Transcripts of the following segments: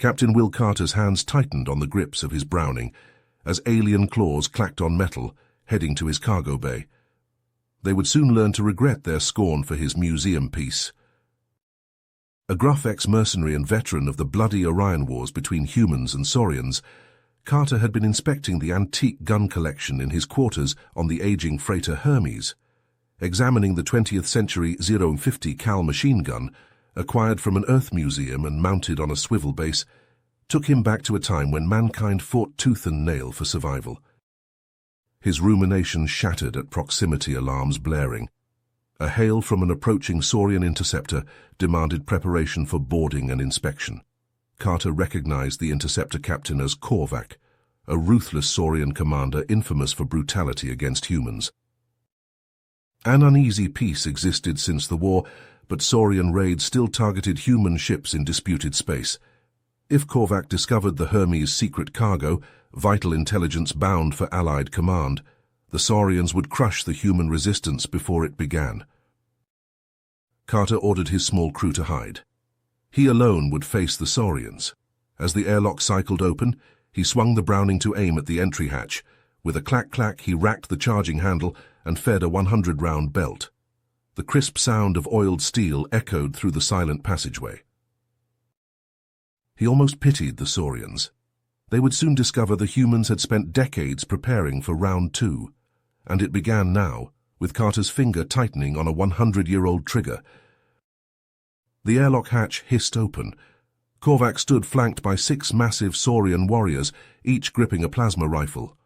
Captain Will Carter's hands tightened on the grips of his Browning as alien claws clacked on metal, heading to his cargo bay. They would soon learn to regret their scorn for his museum piece. A gruff ex-mercenary and veteran of the bloody Orion Wars between humans and Saurians, Carter had been inspecting the antique gun collection in his quarters on the aging freighter Hermes. Examining the 20th century 050 cal machine gun, acquired from an Earth museum and mounted on a swivel base, took him back to a time when mankind fought tooth and nail for survival. His ruminations shattered at proximity alarms blaring. A hail from an approaching Saurian interceptor demanded preparation for boarding and inspection. Carter recognized the interceptor captain as Korvac, a ruthless Saurian commander infamous for brutality against humans. An uneasy peace existed since the war, but Saurian raids still targeted human ships in disputed space. If Korvac discovered the Hermes' secret cargo, vital intelligence bound for Allied command, the Saurians would crush the human resistance before it began. Carter ordered his small crew to hide. He alone would face the Saurians. As the airlock cycled open, he swung the Browning to aim at the entry hatch. With a clack-clack, he racked the charging handle and fed a 100-round belt. The crisp sound of oiled steel echoed through the silent passageway. He almost pitied the Saurians. They would soon discover the humans had spent decades preparing for round 2, and it began now, with Carter's finger tightening on a 100-year-old trigger. The airlock hatch hissed open. Korvac stood flanked by 6 massive Saurian warriors, each gripping a plasma rifle.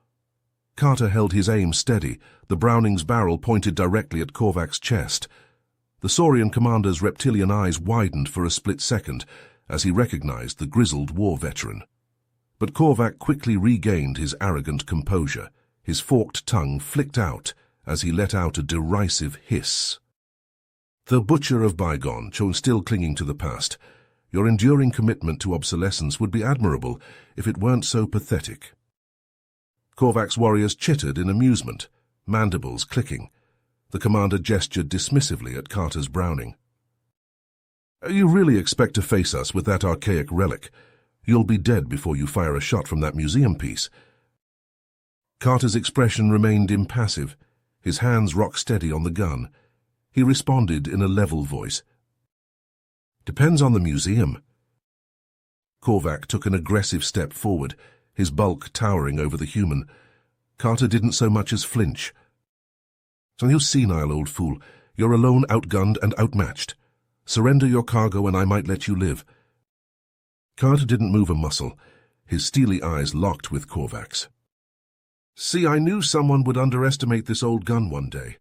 Carter held his aim steady, the Browning's barrel pointed directly at Korvac's chest. The Saurian commander's reptilian eyes widened for a split second as he recognized the grizzled war veteran. But Korvac quickly regained his arrogant composure. His forked tongue flicked out as he let out a derisive hiss. The butcher of bygone, still clinging to the past. Your enduring commitment to obsolescence would be admirable if it weren't so pathetic. Korvac's warriors chittered in amusement, mandibles clicking. The commander gestured dismissively at Carter's Browning. You really expect to face us with that archaic relic? You'll be dead before you fire a shot from that museum piece. Carter's expression remained impassive, his hands rock steady on the gun. He responded in a level voice. Depends on the museum. Korvac took an aggressive step forward, his bulk towering over the human. Carter didn't so much as flinch. So you senile old fool, you're alone, outgunned and outmatched. Surrender your cargo and I might let you live. Carter didn't move a muscle, his steely eyes locked with Korvac's. See, I knew someone would underestimate this old gun one day.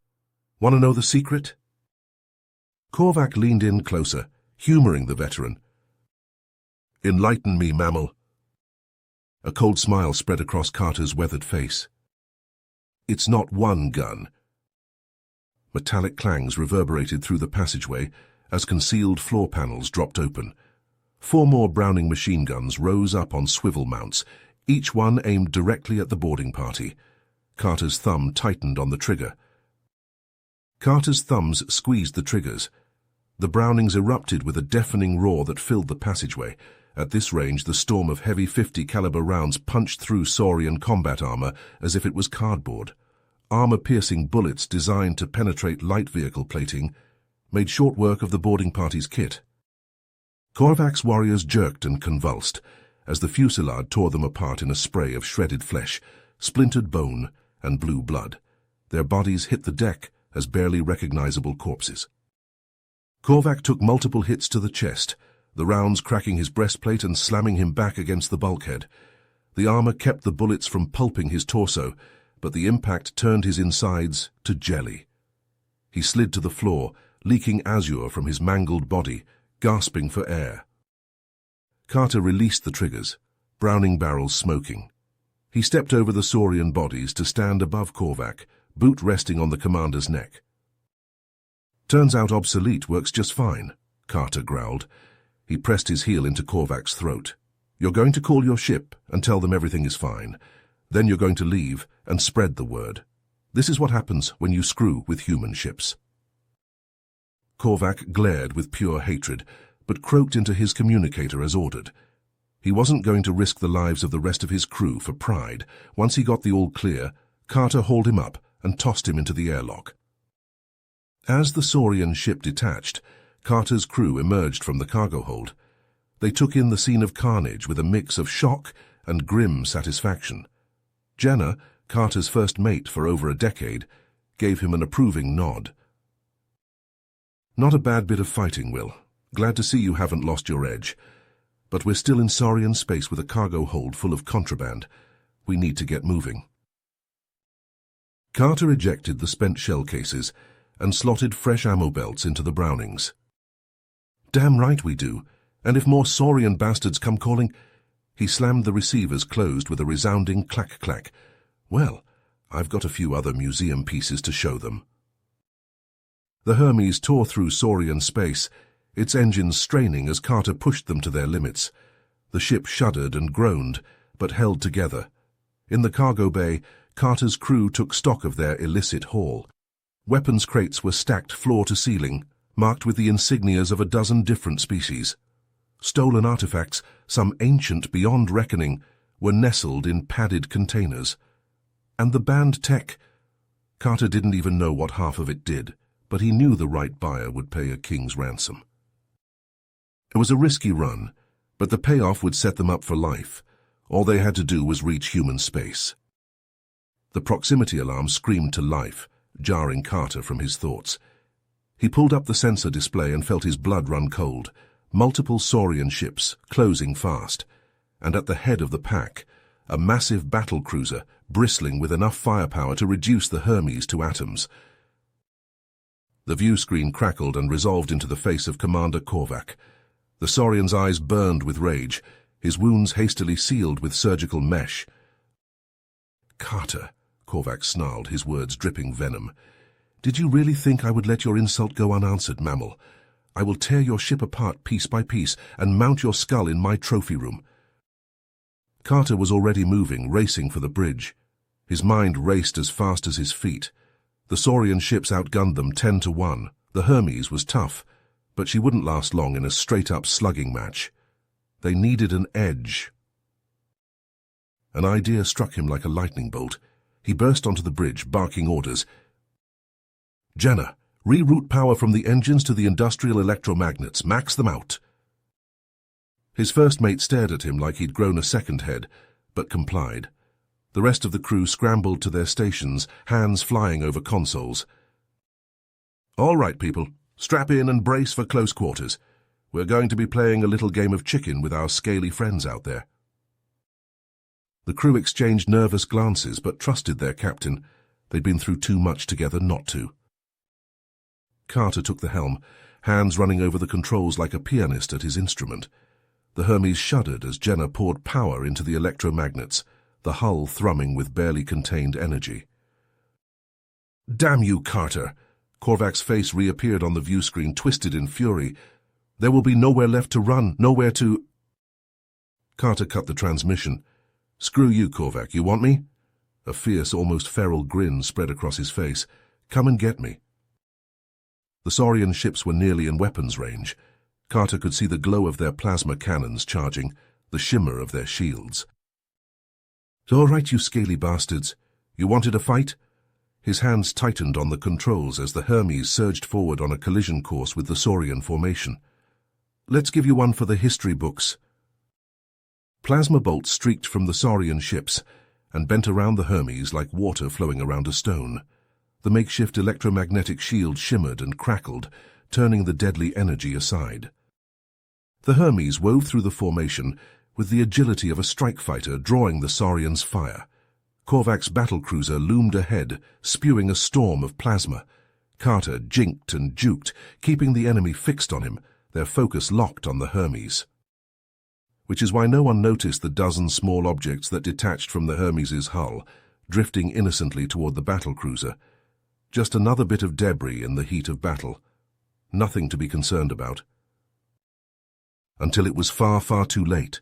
Want to know the secret? Korvac leaned in closer, humoring the veteran. Enlighten me, mammal. A cold smile spread across Carter's weathered face. It's not one gun. Metallic clangs reverberated through the passageway as concealed floor panels dropped open. 4 more Browning machine guns rose up on swivel mounts, each one aimed directly at the boarding party. Carter's thumb tightened on the trigger. Carter's thumbs squeezed the triggers. The Brownings erupted with a deafening roar that filled the passageway. At this range, the storm of heavy 50 caliber rounds punched through Saurian combat armor as if it was cardboard. Armor-piercing bullets designed to penetrate light vehicle plating made short work of the boarding party's kit. Korvac's warriors jerked and convulsed as the fusillade tore them apart in a spray of shredded flesh, splintered bone, and blue blood. Their bodies hit the deck as barely recognizable corpses. Korvac took multiple hits to the chest, the rounds cracking his breastplate and slamming him back against the bulkhead. The armor kept the bullets from pulping his torso, but the impact turned his insides to jelly. He slid to the floor, leaking azure from his mangled body, gasping for air. Carter released the triggers, Browning barrels smoking. He stepped over the Saurian bodies to stand above Korvac, boot resting on the commander's neck. Turns out obsolete works just fine, Carter growled. He pressed his heel into Korvac's throat. You're going to call your ship and tell them everything is fine. Then you're going to leave and spread the word. This is what happens when you screw with human ships. Korvac glared with pure hatred, but croaked into his communicator as ordered. He wasn't going to risk the lives of the rest of his crew for pride. Once he got the all clear, Carter hauled him up and tossed him into the airlock. As the Saurian ship detached, Carter's crew emerged from the cargo hold. They took in the scene of carnage with a mix of shock and grim satisfaction. Jenna, Carter's first mate for over a decade, gave him an approving nod. "Not a bad bit of fighting, Will. Glad to see you haven't lost your edge. But we're still in Saurian space with a cargo hold full of contraband. We need to get moving." Carter ejected the spent shell cases and slotted fresh ammo belts into the Brownings. "Damn right we do. And if more Saurian bastards come calling—" He slammed the receivers closed with a resounding clack-clack. "Well, I've got a few other museum pieces to show them." The Hermes tore through Saurian space, its engines straining as Carter pushed them to their limits. The ship shuddered and groaned, but held together. In the cargo bay, Carter's crew took stock of their illicit haul. Weapons crates were stacked floor to ceiling, marked with the insignias of a dozen different species. Stolen artifacts, some ancient beyond reckoning, were nestled in padded containers. And the banned tech— Carter didn't even know what half of it did, but he knew the right buyer would pay a king's ransom. It was a risky run, but the payoff would set them up for life. All they had to do was reach human space. The proximity alarm screamed to life, jarring Carter from his thoughts. He pulled up the sensor display and felt his blood run cold. Multiple Saurian ships, closing fast. And at the head of the pack, a massive battle cruiser, bristling with enough firepower to reduce the Hermes to atoms. The view screen crackled and resolved into the face of Commander Korvac. The Saurian's eyes burned with rage, his wounds hastily sealed with surgical mesh. "Carter," Korvac snarled, his words dripping venom. "Did you really think I would let your insult go unanswered, mammal? I will tear your ship apart piece by piece and mount your skull in my trophy room." Carter was already moving, racing for the bridge. His mind raced as fast as his feet. The Saurian ships outgunned them 10-1. The Hermes was tough, but she wouldn't last long in a straight-up slugging match. They needed an edge. An idea struck him like a lightning bolt. He burst onto the bridge, barking orders. "Jenna, reroute power from the engines to the industrial electromagnets. Max them out." His first mate stared at him like he'd grown a second head, but complied. The rest of the crew scrambled to their stations, hands flying over consoles. "All right, people. Strap in and brace for close quarters. We're going to be playing a little game of chicken with our scaly friends out there." The crew exchanged nervous glances but trusted their captain. They'd been through too much together not to. Carter took the helm, hands running over the controls like a pianist at his instrument. The Hermes shuddered as Jenna poured power into the electromagnets, the hull thrumming with barely contained energy. "Damn you, Carter!" Korvac's face reappeared on the view screen, twisted in fury. "There will be nowhere left to run, nowhere to—" Carter cut the transmission. "Screw you, Korvac, you want me?" A fierce, almost feral grin spread across his face. "Come and get me." The Saurian ships were nearly in weapons range. Carter could see the glow of their plasma cannons charging, the shimmer of their shields. "All right, you scaly bastards. You wanted a fight?" His hands tightened on the controls as the Hermes surged forward on a collision course with the Saurian formation. "Let's give you one for the history books." Plasma bolts streaked from the Saurian ships and bent around the Hermes like water flowing around a stone. The makeshift electromagnetic shield shimmered and crackled, turning the deadly energy aside. The Hermes wove through the formation with the agility of a strike fighter drawing the Saurians' fire. Korvac's battlecruiser loomed ahead, spewing a storm of plasma. Carter jinked and juked, keeping the enemy fixed on him, their focus locked on the Hermes. Which is why no one noticed the dozen small objects that detached from the Hermes' hull, drifting innocently toward the battlecruiser. Just another bit of debris in the heat of battle. Nothing to be concerned about. Until it was far, far too late.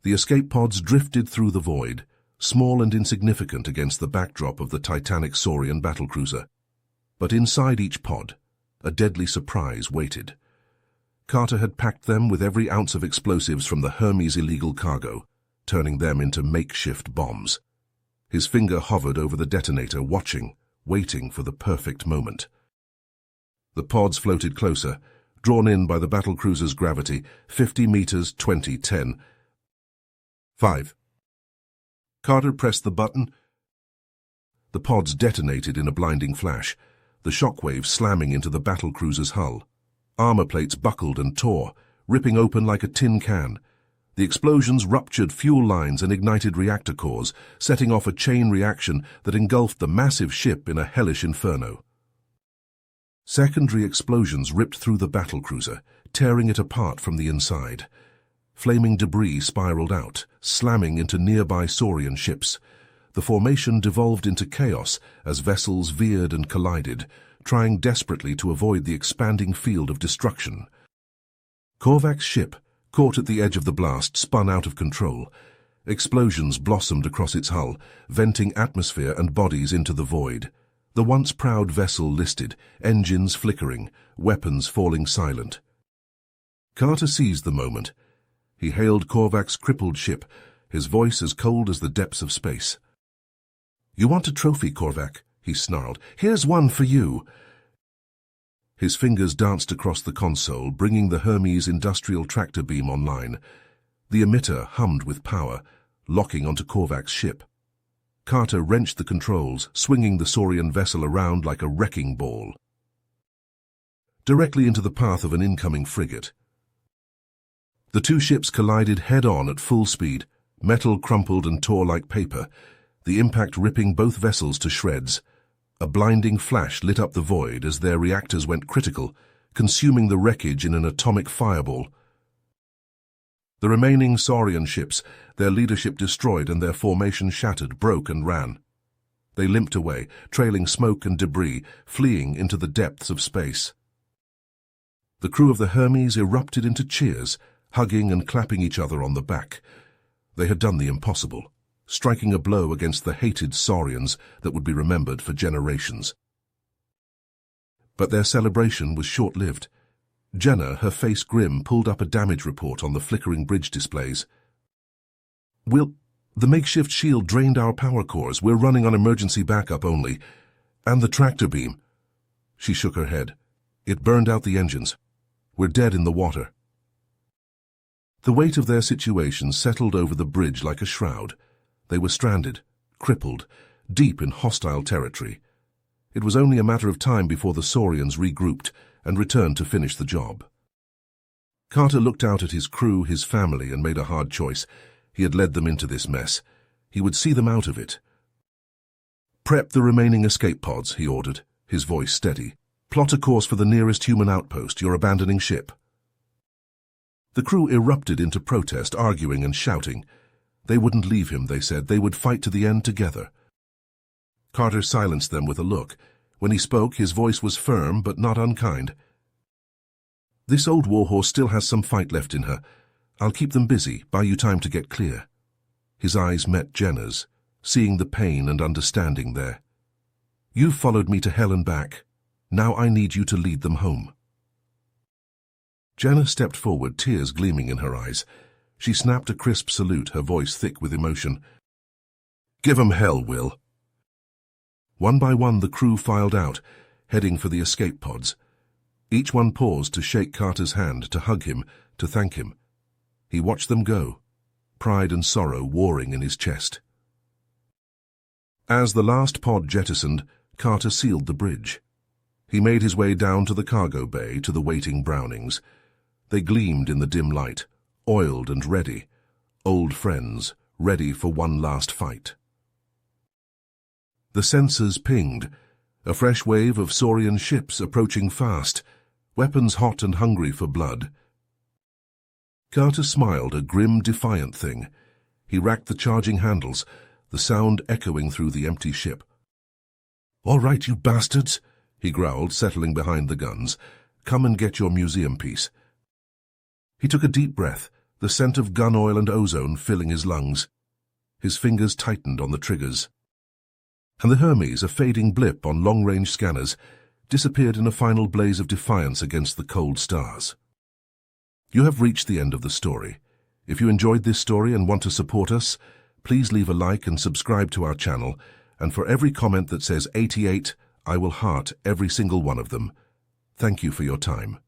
The escape pods drifted through the void, small and insignificant against the backdrop of the titanic Saurian battlecruiser. But inside each pod, a deadly surprise waited. Carter had packed them with every ounce of explosives from the Hermes illegal cargo, turning them into makeshift bombs. His finger hovered over the detonator, watching, waiting for the perfect moment. The pods floated closer, drawn in by the battlecruiser's gravity, 50 meters, 20, 10. 5. Carter pressed the button. The pods detonated in a blinding flash, the shockwave slamming into the battlecruiser's hull. Armor plates buckled and tore, ripping open like a tin can. The explosions ruptured fuel lines and ignited reactor cores, setting off a chain reaction that engulfed the massive ship in a hellish inferno. Secondary explosions ripped through the battlecruiser, tearing it apart from the inside. Flaming debris spiraled out, slamming into nearby Saurian ships. The formation devolved into chaos as vessels veered and collided, trying desperately to avoid the expanding field of destruction. Korvac's ship, caught at the edge of the blast, spun out of control. Explosions blossomed across its hull, venting atmosphere and bodies into the void. The once proud vessel listed, engines flickering, weapons falling silent. Carter seized the moment. He hailed Korvac's crippled ship, his voice as cold as the depths of space. "You want a trophy, Korvac?" he snarled. "Here's one for you." His fingers danced across the console, bringing the Hermes industrial tractor beam online. The emitter hummed with power, locking onto Korvac's ship. Carter wrenched the controls, swinging the Saurian vessel around like a wrecking ball, directly into the path of an incoming frigate. The two ships collided head-on at full speed, metal crumpled and tore like paper, the impact ripping both vessels to shreds. A blinding flash lit up the void as their reactors went critical, consuming the wreckage in an atomic fireball. The remaining Saurian ships, their leadership destroyed and their formation shattered, broke and ran. They limped away, trailing smoke and debris, fleeing into the depths of space. The crew of the Hermes erupted into cheers, hugging and clapping each other on the back. They had done the impossible, striking a blow against the hated Saurians that would be remembered for generations. But their celebration was short-lived. Jenna, her face grim, pulled up a damage report on the flickering bridge displays. The makeshift shield drained our power cores. We're running on emergency backup only. And the tractor beam." She shook her head. "It burned out the engines. We're dead in the water." The weight of their situation settled over the bridge like a shroud. They were stranded, crippled, deep in hostile territory. It was only a matter of time before the Saurians regrouped and returned to finish the job. Carter looked out at his crew, his family, and made a hard choice. He had led them into this mess. He would see them out of it. "Prep the remaining escape pods," he ordered, his voice steady. "Plot a course for the nearest human outpost. You're abandoning ship." The crew erupted into protest, arguing and shouting. They wouldn't leave him, they said. They would fight to the end together. Carter silenced them with a look. When he spoke, his voice was firm but not unkind. "This old warhorse still has some fight left in her. I'll keep them busy, buy you time to get clear." His eyes met Jenna's, seeing the pain and understanding there. "You've followed me to hell and back. Now I need you to lead them home." Jenna stepped forward, tears gleaming in her eyes. She snapped a crisp salute, her voice thick with emotion. "Give 'em hell, Will." One by one the crew filed out, heading for the escape pods. Each one paused to shake Carter's hand, to hug him, to thank him. He watched them go, pride and sorrow warring in his chest. As the last pod jettisoned, Carter sealed the bridge. He made his way down to the cargo bay, to the waiting Brownings. They gleamed in the dim light, oiled and ready, old friends, ready for one last fight. The sensors pinged, a fresh wave of Saurian ships approaching fast, weapons hot and hungry for blood. Carter smiled, a grim, defiant thing. He racked the charging handles, the sound echoing through the empty ship. "All right, you bastards," he growled, settling behind the guns. "Come and get your museum piece." He took a deep breath, the scent of gun oil and ozone filling his lungs. His fingers tightened on the triggers. And the Hermes, a fading blip on long-range scanners, disappeared in a final blaze of defiance against the cold stars. You have reached the end of the story. If you enjoyed this story and want to support us, please leave a like and subscribe to our channel, and for every comment that says 88, I will heart every single one of them. Thank you for your time.